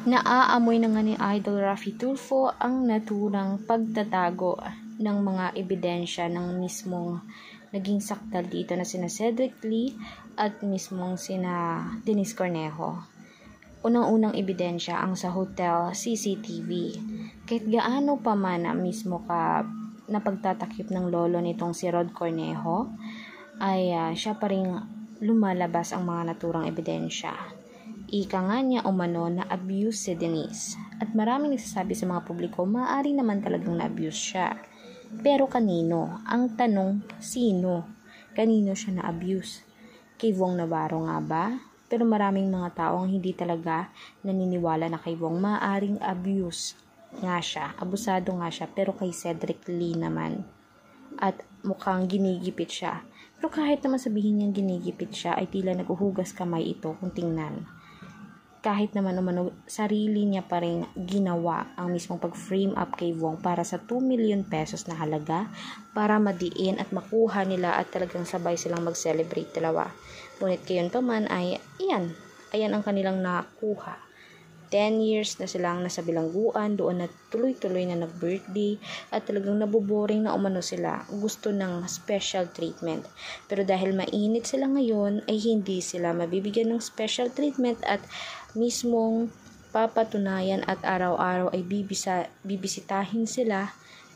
Naaamoy na nga ni Idol Raffy Tulfo ang naturang pagtatago ng mga ebidensya ng mismong naging sakdal dito na sina Cedric Lee at mismong sina Denise Cornejo. Unang-unang ebidensya ang sa hotel CCTV. Kahit gaano pa man na mismo ka napagtatakip ng lolo nitong si Rod Cornejo, ay siya pa rin lumalabas ang mga naturang ebidensya. Ika nga niya umano na abuse si Denise. At maraming nagsasabi sa mga publiko, maaari naman talagang na-abuse siya. Pero kanino? Ang tanong, sino? Kanino siya na-abuse? Kay Vong Navarro nga ba? Pero maraming mga tao ang hindi talaga naniniwala na kay Vong maaaring abuse nga siya. Abusado nga siya. Pero kay Cedric Lee naman. At mukhang ginigipit siya. Pero kahit naman sabihin niyang ginigipit siya, ay tila naguhugas kamay ito kung tingnan. Kahit naman sarili niya pa rin ginawa ang mismong pag-frame up kay Vong para sa 2 million pesos na halaga para madiin at makuha nila at talagang sabay silang mag-celebrate dalawa. Ngunit kayon pa man ay ayan ang kanilang nakuha. 10 years na silang nasa bilangguan, doon na tuloy-tuloy na nag-birthday at talagang naboboring na umano sila. Gusto ng special treatment. Pero dahil mainit sila ngayon, ay hindi sila mabibigyan ng special treatment at mismong papatunayan at araw-araw ay bibisitahin sila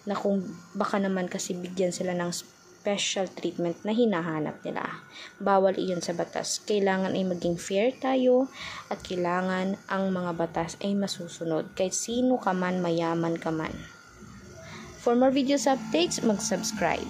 na kung baka naman kasi bigyan sila ng special treatment na hinahanap nila. Bawal iyon sa batas. Kailangan ay maging fair tayo at kailangan ang mga batas ay masusunod kahit sino ka man, mayaman ka man. For more videos updates, mag-subscribe.